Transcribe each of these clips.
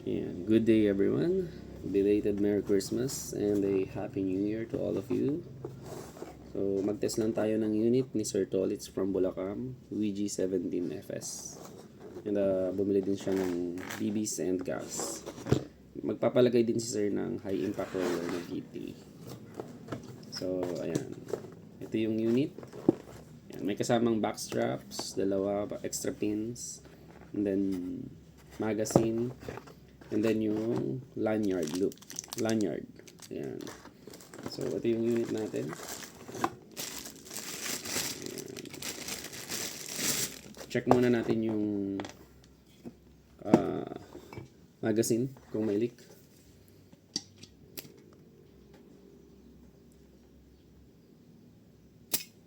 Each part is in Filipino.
And good day everyone. Belated Merry Christmas and a Happy New Year to all of you. So mag-test lang tayo ng unit ni Sir Tolitz from Bulacan, VG17FS. And bumili din siya ng BBs and gas. Magpapalagay din si Sir ng high impact roller na V3. So ayan. Ito yung unit. Ayan, may kasamang back straps, dalawa extra pins, and then magazine, and then yung lanyard loop. Lanyard. Ayan. So, ito yung unit natin. Ayan. Check muna natin yung magazine kung may leak.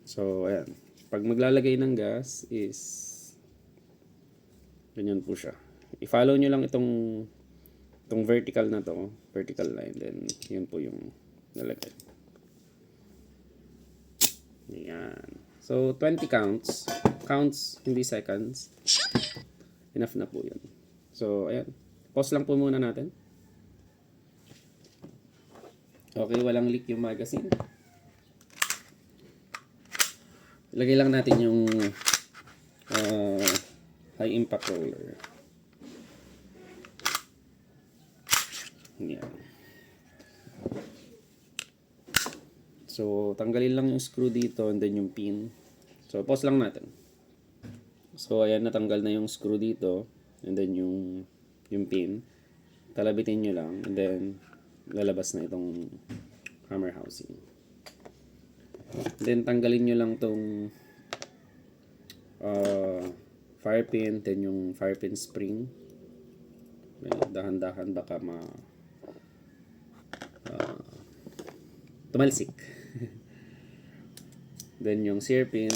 So, ayan. Pag maglalagay ng gas is ganyan po siya. I-follow nyo lang itong vertical na to, vertical line, then yun po yung nalagay. Ayan. So 20 counts, hindi seconds. Enough na po yun. So ayan, pause lang po muna natin. Okay, walang leak yung magazine. Ilagay lang natin yung high impact roller. Yan. So, tanggalin lang yung screw dito and then yung pin. So, pause lang natin. So, ayan, natanggal na yung screw dito and then yung pin. Kalabitin nyo lang and then lalabas na itong hammer housing. Then, tanggalin nyo lang tong fire pin, then yung fire pin spring. Dahan-dahan baka tumalsik. Then yung sear pin,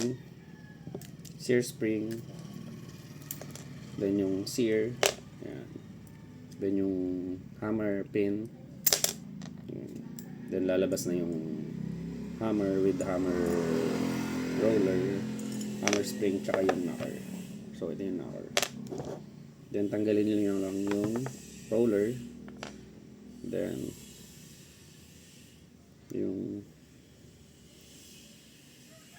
sear spring, then yung sear, yan. Then yung hammer pin, then lalabas na yung hammer with the hammer roller, hammer spring, tsaka yung knocker. So ito yung knocker. Then tanggalin nyo lang yung roller, then yung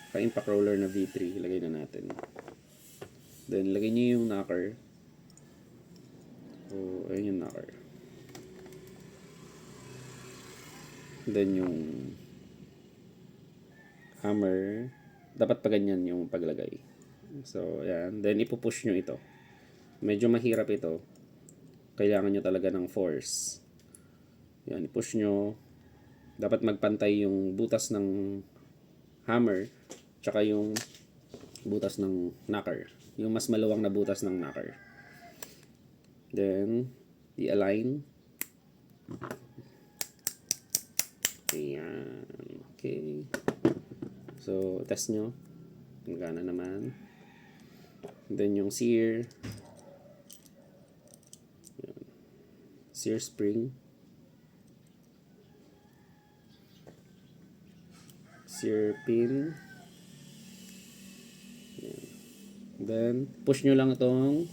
ka-impact roller na V3 ilagay na natin. Then lagay nyo yung knocker. So ayun yung knocker. Then yung hammer, dapat pa ganyan yung paglagay. So ayan, then ipupush nyo ito. Medyo mahirap ito. Kailangan nyo talaga ng force. Yan, i-push nyo. Dapat magpantay yung butas ng hammer tsaka yung butas ng knocker. Yung mas maluwang na butas ng knocker. Then, i-align. Ayan. Okay. So, test nyo. Gana naman. Then, yung sear. Sear spring, sear pin. Then push nyo lang itong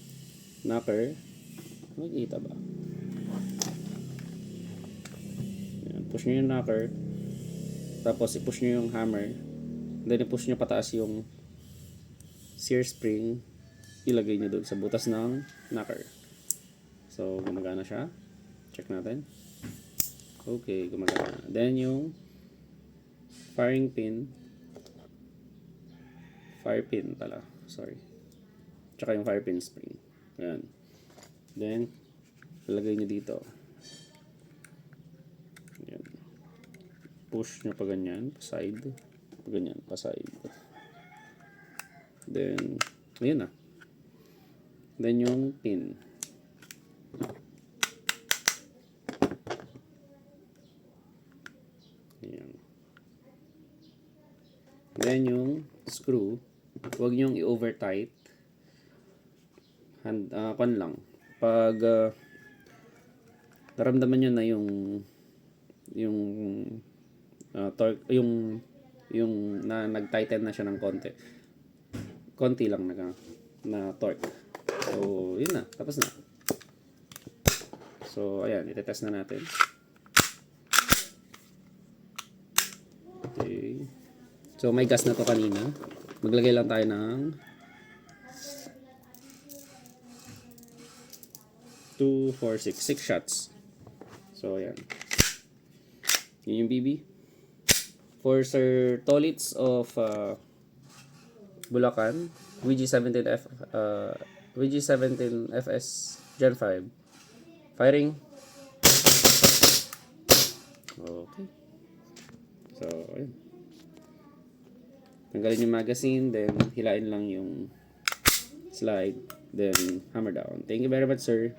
knocker. Makikita ba? Yan, push nyo yung knocker, tapos i-push nyo yung hammer, then i-push nyo pataas yung sear spring, ilagay nyo doon sa butas ng knocker. So gumagana siya. Check natin. Okay, gumagana. Then yung fire pin pala, sorry. Tsaka yung fire pin spring. Ayan. Then, ilagay nyo dito. Ayan. Push nyo pa ganyan, pa side. Pa ganyan, pa side. Then, ayun na. Then yung pin. Then yung screw, huwag nyong i-over tight. Pan lang. Pag naramdaman nyo na yung torque, yung na nag-tighten na siya ng konti lang na torque. So, yun na, tapos na. So, ayan, itetest na natin. Okay. So, may gas na to kanina. Maglagay lang tayo ng 2, 4, 6 shots. So, ayan. Yun yung BB. For Sir Tolits of Bulacan, VG17FS Gen 5. Firing. Okay. So, ayun. Tanggalin yung magazine, then hilain lang yung slide, then hammer down. Thank you very much, sir.